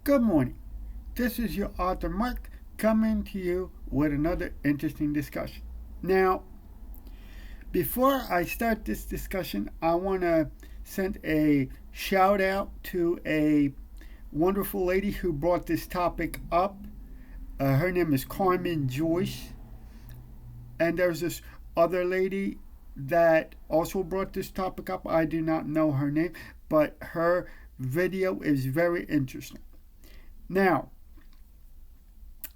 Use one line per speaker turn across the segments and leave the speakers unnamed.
Good morning. This is your author Mark coming to you with another interesting discussion. Now, before I start this discussion, I want to send a shout out to a wonderful lady who brought this topic up. Her name is Carmen Joyce. And there's this other lady that also brought this topic up. I do not know her name, but her video is very interesting. Now,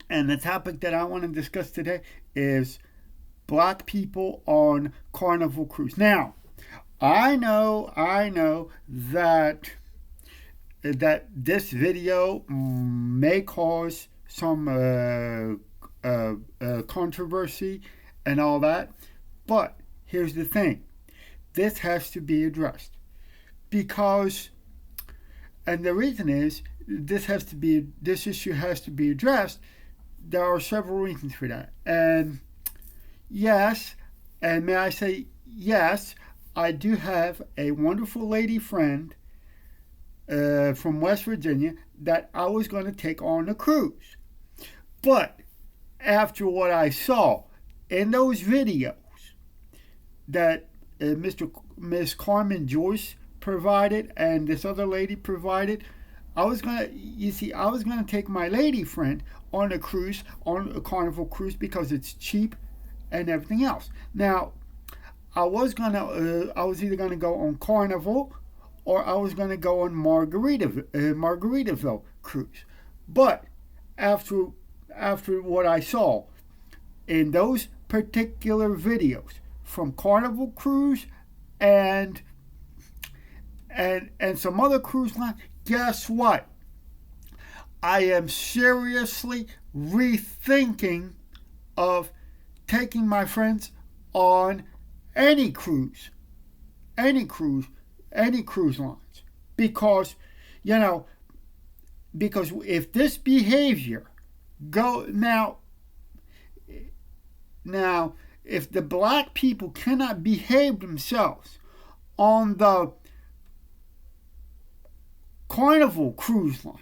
and the topic that I want to discuss today is black people on Carnival Cruise. Now, I know that this video may cause some controversy and all that, but here's the thing: this has to be addressed because, and the reason is this issue has to be addressed. There are several reasons for that, and yes, and may I say yes, I do have a wonderful lady friend from West Virginia that I was going to take on a cruise, but after what I saw in those videos that Miss Carmen Joyce provided and this other lady provided, I was gonna take my lady friend on a cruise, on a Carnival cruise, because it's cheap and everything else. Now, I was either gonna go on Carnival or I was gonna go on Margaritaville cruise. But after what I saw in those particular videos from Carnival Cruise and some other cruise line, guess what? I am seriously rethinking of taking my friends on any cruise lines, because if this behavior now if the black people cannot behave themselves on the Carnival cruise line,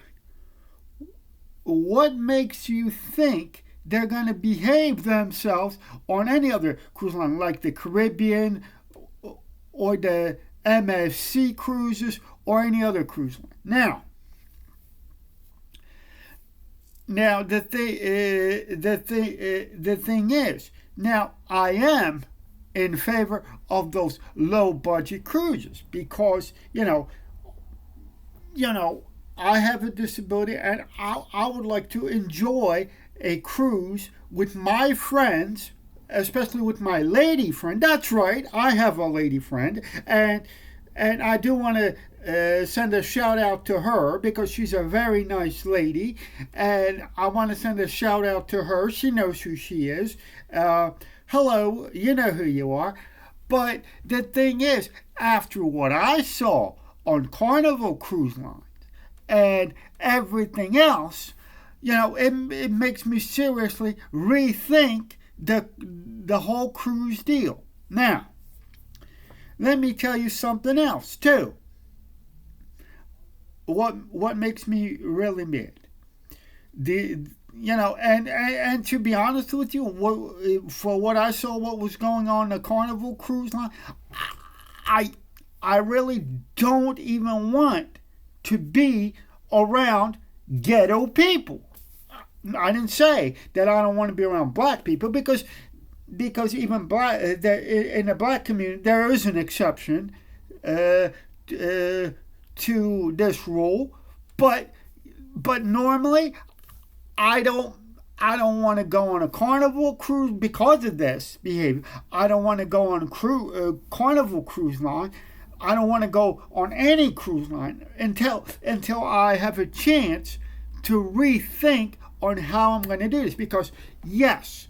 what makes you think they're going to behave themselves on any other cruise line, like the Caribbean or the MSC cruises or any other cruise line? Now the thing is, now I am in favor of those low budget cruises because I have a disability and I would like to enjoy a cruise with my friends, especially with my lady friend. That's right, I have a lady friend, and I do want to send a shout out to her because she's a very nice lady, and I want to send a shout out to her. She knows who she is. Hello, you know who you are. But the thing is, after what I saw on Carnival Cruise Lines and everything else, it makes me seriously rethink the whole cruise deal. Now, let me tell you something else too. What makes me really mad? And to be honest with you, for what I saw, what was going on the Carnival Cruise Line, I really don't even want to be around ghetto people. I didn't say that I don't want to be around black people because even in the black community there is an exception to this rule, but normally I don't want to go on a Carnival cruise because of this behavior. I don't want to go on a Carnival cruise line. I don't want to go on any cruise line until I have a chance to rethink on how I'm going to do this. Because yes,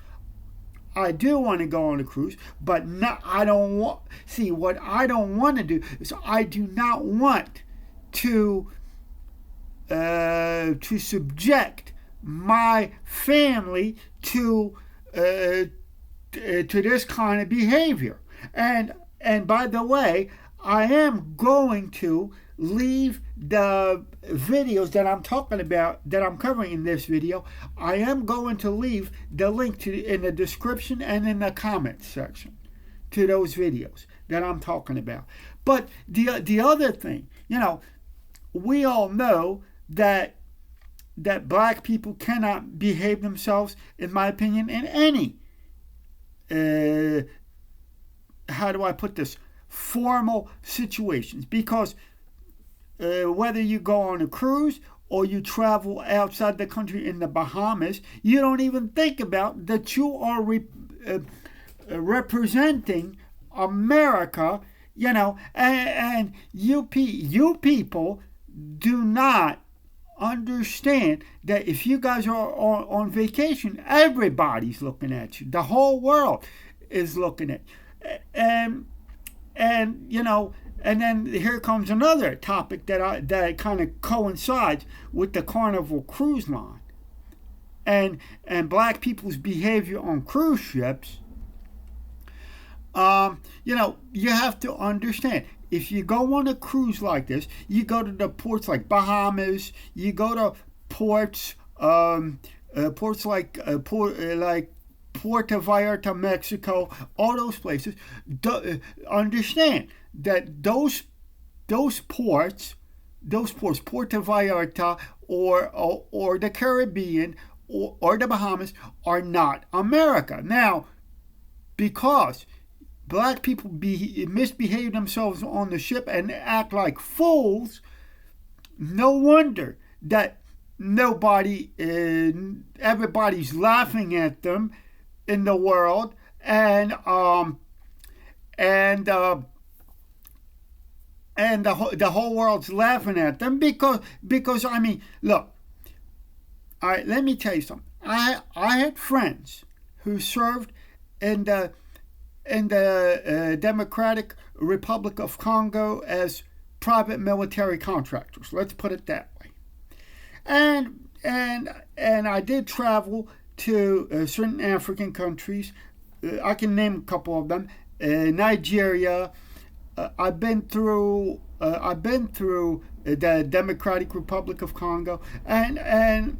I do want to go on a cruise, but I don't want. See, what I don't want to do is I do not want to subject my family to this kind of behavior. And by the way, I am going to leave the videos that I'm talking about, that I'm covering in this video, I am going to leave the link to in the description and in the comments section to those videos that I'm talking about. But the other thing, we all know that black people cannot behave themselves, in my opinion, in any how do I put this, formal situations, because whether you go on a cruise or you travel outside the country in the Bahamas, you don't even think about that you are representing America, and you people do not understand that if you guys are on vacation, everybody's looking at you. The whole world is looking at you. And then here comes another topic that kind of coincides with the Carnival Cruise Line and black people's behavior on cruise ships. You have to understand, if you go on a cruise like this, you go to the ports like Bahamas, you go to ports like Puerto Vallarta, Mexico, all those places. Understand that those ports, Puerto Vallarta or the Caribbean or the Bahamas, are not America. Now, because black people misbehave themselves on the ship and act like fools, no wonder that everybody's laughing at them in the world, and the whole world's laughing at them because I mean, look, all right, let me tell you something. I had friends who served in the Democratic Republic of Congo as private military contractors. Let's put it that way. And I did travel to certain African countries. I can name a couple of them. Nigeria. I've been through the Democratic Republic of Congo, and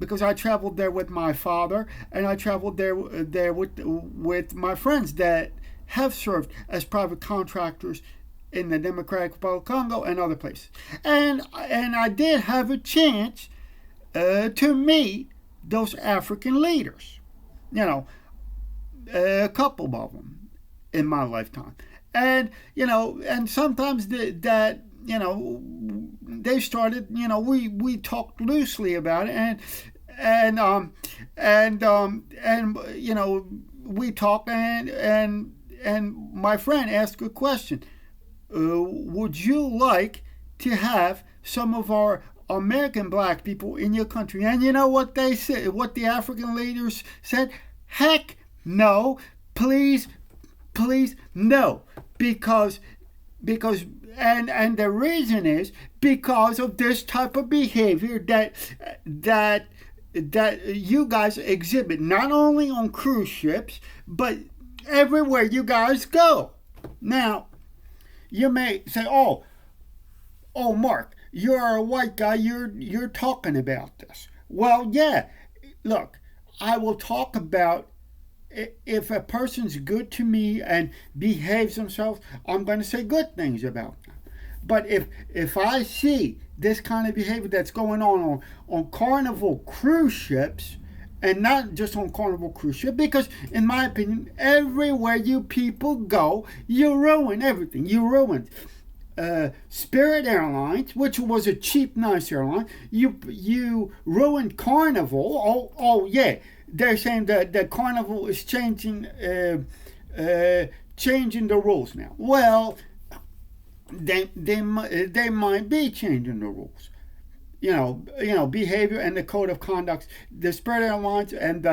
because I traveled there with my father, and I traveled there with my friends that have served as private contractors in the Democratic Republic of Congo and other places. And I did have a chance to meet those African leaders, a couple of them in my lifetime. And sometimes that they started, we talked loosely about it, and we talked, and my friend asked a question. Would you like to have some of our American black people in your country? And you know what they said, what the African leaders said? Heck no, please no, because and the reason is because of this type of behavior that you guys exhibit, not only on cruise ships but everywhere you guys go. Now, you may say, oh, Mark, you're a white guy, you're talking about this. Well, yeah, look, I will talk about, if a person's good to me and behaves themselves, I'm going to say good things about them. But if I see this kind of behavior that's going on Carnival cruise ships, and not just on Carnival cruise ship, because in my opinion, everywhere you people go, you ruin everything. You ruined Spirit Airlines, which was a cheap, nice airline. You ruined Carnival. Oh yeah. They're saying that Carnival is changing the rules now. Well, they might be changing the rules. Behavior and the code of conduct. The Spirit Airlines and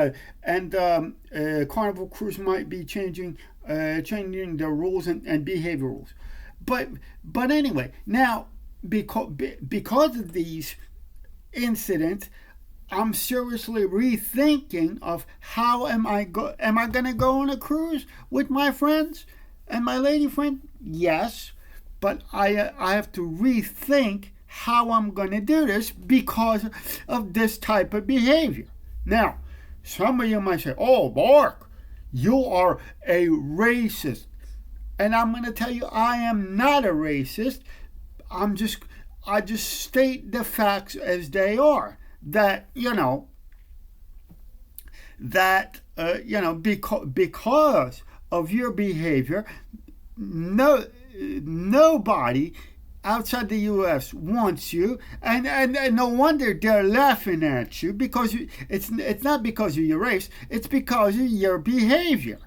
Carnival Cruise might be changing the rules and behavior rules. But anyway, now because of these incidents, I'm seriously rethinking of how am I going to go on a cruise with my friends and my lady friend? Yes, but I have to rethink how I'm going to do this because of this type of behavior. Now, some of you might say, oh, Mark, you are a racist. And I'm going to tell you, I am not a racist. I just state the facts as they are. That, because of your behavior, nobody outside the U.S. wants you, and no wonder they're laughing at you, because it's not because of your race, it's because of your behavior.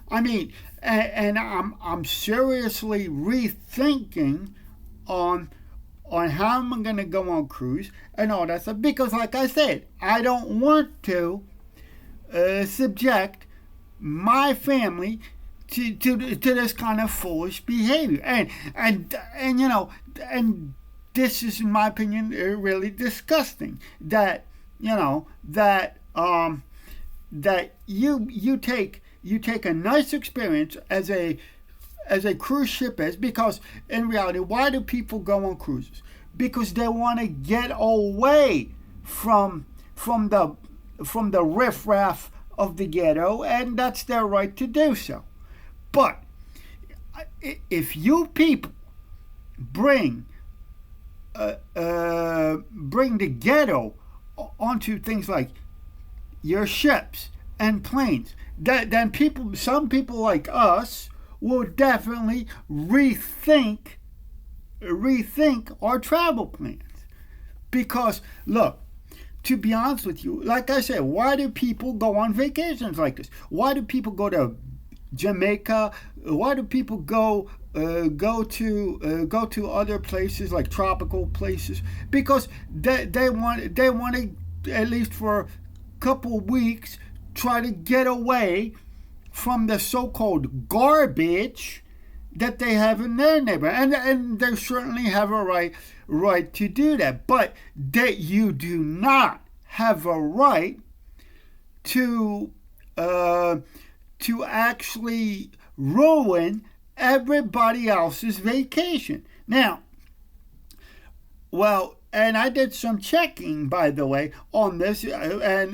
I mean, and I'm seriously rethinking on how I'm going to go on cruise and all that stuff, because like I said, I don't want to subject my family to this kind of foolish behavior, and this is, in my opinion, really disgusting. That you take a nice experience as a cruise ship is, because in reality, why do people go on cruises? Because they want to get away from the riffraff of the ghetto, and that's their right to do so. But if you people bring the ghetto onto things like your ships and planes, then some people like us will definitely rethink our travel plans. Because look, to be honest with you, like I said, why do people go on vacations like this? Why do people go to Jamaica? Why do people go to other places like tropical places? Because they want to, at least for a couple of weeks, try to get away from the so-called garbage that they have in their neighborhood, and they certainly have a right to do that. But that you do not have a right to actually ruin everybody else's vacation. Now, well, and I did some checking, by the way, on this, and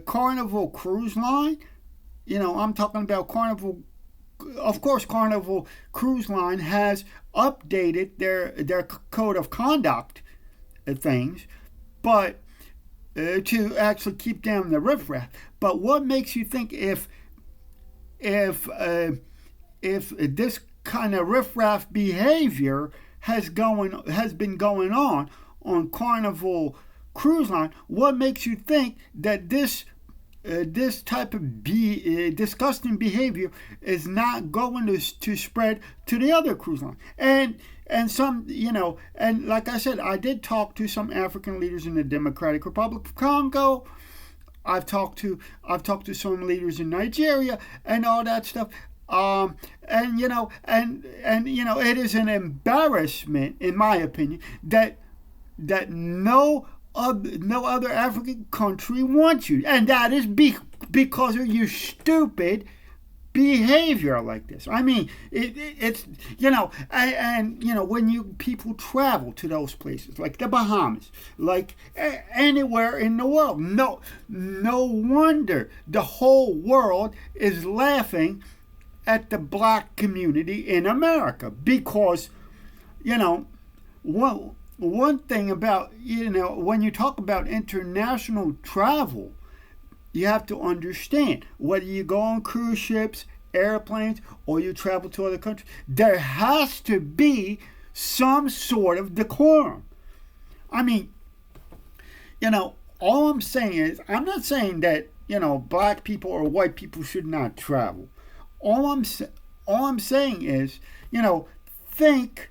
Carnival Cruise Line, I'm talking about Carnival. Of course, Carnival Cruise Line has updated their code of conduct things, but to actually keep down the riffraff. But what makes you think if this kind of riffraff behavior has been going on Carnival Cruise Line? What makes you think that this type of disgusting behavior is not going to spread to the other cruise line? And some, and like I said, I did talk to some African leaders in the Democratic Republic of Congo. I've talked to some leaders in Nigeria and all that stuff. It is an embarrassment, in my opinion, that no other African country wants you, and that is because of your stupid behavior like this. I mean, it's when you people travel to those places like the Bahamas, like anywhere in the world, no wonder the whole world is laughing at the black community in America, because one thing about, when you talk about international travel, you have to understand, whether you go on cruise ships, airplanes, or you travel to other countries, there has to be some sort of decorum. I mean, all I'm saying is, I'm not saying that, black people or white people should not travel. All I'm saying is, think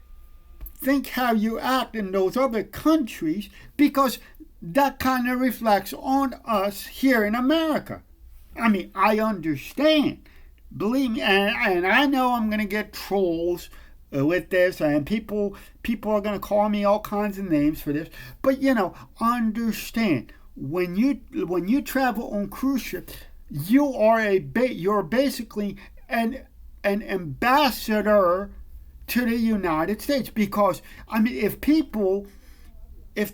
how you act in those other countries, because that kind of reflects on us here in America. I mean, I understand. Believe me, and I know I'm going to get trolls with this, and people are going to call me all kinds of names for this. But, understand, when you travel on cruise ships, you're basically an ambassador to the United States. Because I mean, if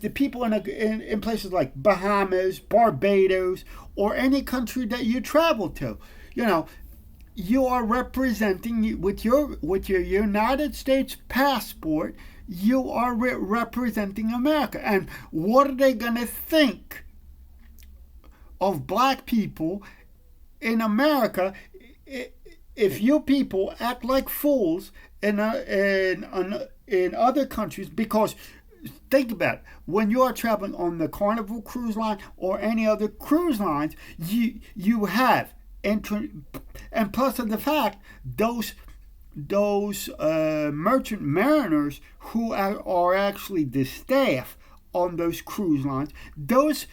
the people in places like Bahamas, Barbados, or any country that you travel to, you know, you are representing with your United States passport, you are representing America. And what are they going to think of black people in America if you people act like fools in other countries? Because think about it. When you are traveling on the Carnival cruise line or any other cruise lines, you have and plus of the fact those merchant mariners who are actually the staff on those cruise lines, those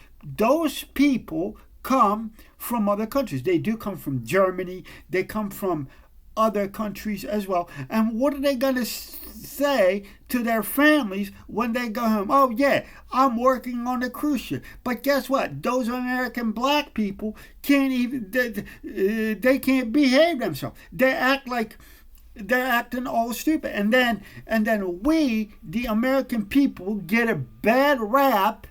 people come from other countries. They do come from Germany. They come from other countries as well. And what are they going to say to their families when they go home? Oh yeah, I'm working on a cruise ship. But guess what? Those American black people can't even, they can't behave themselves. They act like they're acting all stupid. And then we, the American people, get a bad rap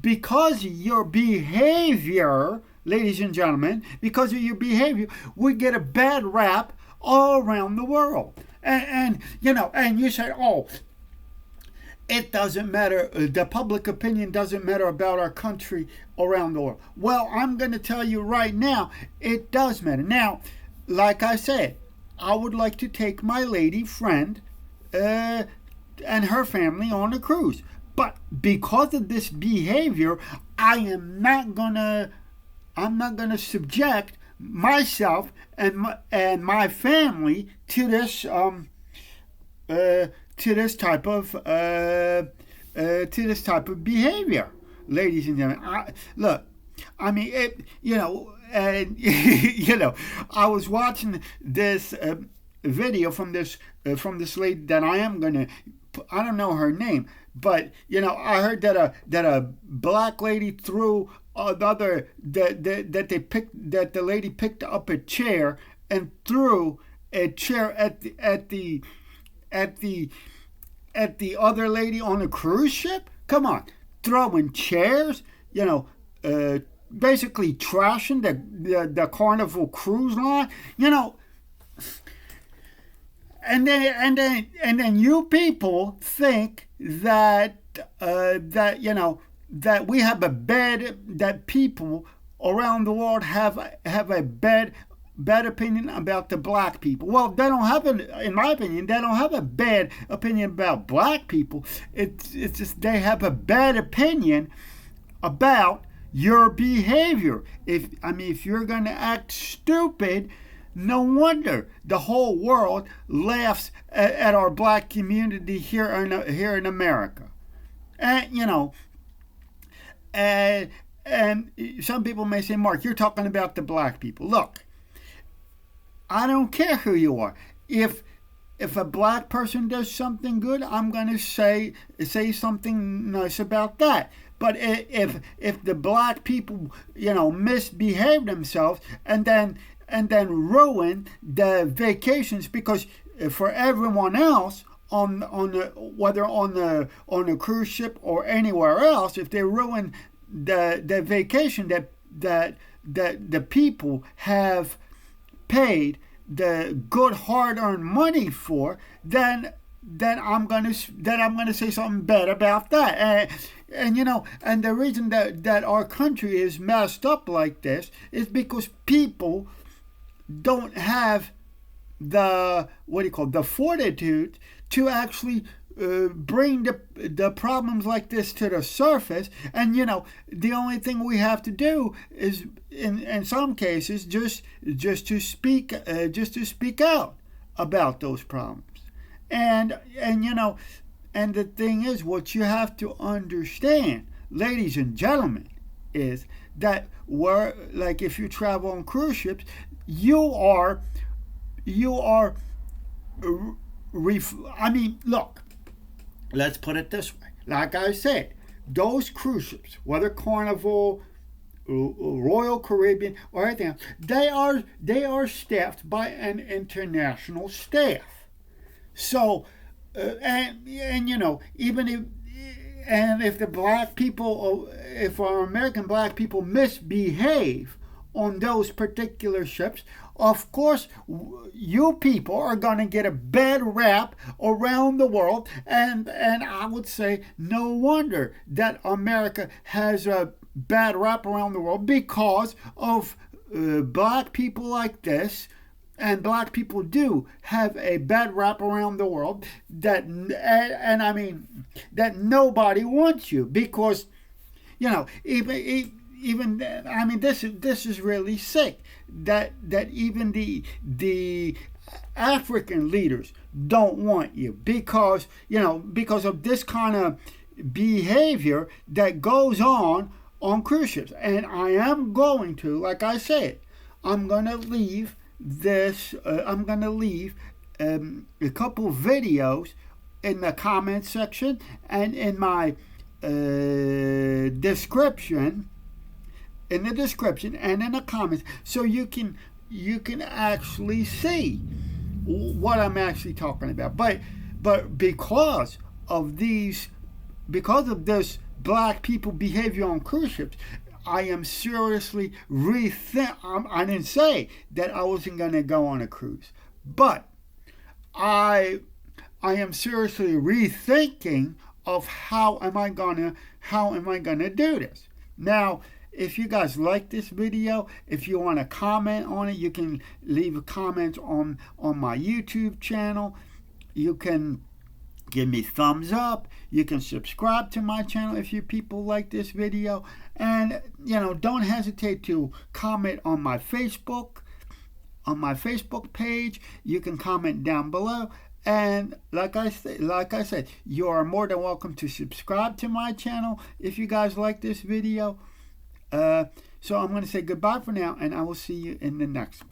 because of your behavior, ladies and gentlemen. Because of your behavior, we get a bad rap all around the world. And you say, oh, it doesn't matter, the public opinion doesn't matter about our country around the world. Well, I'm going to tell you right now, it does matter. Now, like I said, I would like to take my lady friend and her family on a cruise. But because of this behavior, I'm not gonna subject myself and my family to this type of behavior, ladies and gentlemen. I was watching this video from this lady that I don't know her name, but I heard that a black lady threw that the lady picked up a chair and threw a chair at the other lady on a cruise ship. Come on, throwing chairs, basically trashing the Carnival cruise line, and then you people think that we have that people around the world have a bad opinion about the black people. Well, they don't have in my opinion, they don't have a bad opinion about black people. It's just they have a bad opinion about your behavior. If you're going to act stupid, no wonder the whole world laughs at our black community here in America. And and some people may say, Mark, you're talking about the black people. Look, I don't care who you are. If a black person does something good, I'm going to say something nice about that. But if the black people, misbehave themselves and then ruin the vacations, because for everyone else whether on the cruise ship or anywhere else, if they ruin the vacation that the people have paid the good hard-earned money for, then I'm gonna say something bad about that. And the reason that our country is messed up like this is because people don't have the fortitude to actually bring the problems like this to the surface. And the only thing we have to do is in some cases just to speak out about those problems. And the thing is, what you have to understand, ladies and gentlemen, is that if you travel on cruise ships, look, let's put it this way. Like I said, those cruise ships, whether Carnival, Royal Caribbean, or anything else, they are staffed by an international staff. So, and you know, even if and if the black people, if our American black people misbehave on those particular ships, of course, you people are going to get a bad rap around the world. And I would say no wonder that America has a bad rap around the world because of black people like this. And black people do have a bad rap around the world that, and I mean, that nobody wants you because, you know, even I mean, this is really sick that even the African leaders don't want you because, you know, because of this kind of behavior that goes on cruise ships. And I am going to, like I said, I'm going to leave I'm going to leave a couple videos in the comment section and in my description, and in the comments, so you can actually see what I'm actually talking about. But because of this black people behavior on cruise ships, I am seriously I didn't say that I wasn't going to go on a cruise, but I am seriously rethinking of how am I gonna do this. Now, if you guys like this video, if you want to comment on it, you can leave a comment on my YouTube channel. You can give me thumbs up. You can subscribe to my channel if you people like this video. And, you know, don't hesitate to comment on my Facebook page. You can comment down below. And like I said, you are more than welcome to subscribe to my channel if you guys like this video. So I'm going to say goodbye for now, and I will see you in the next one.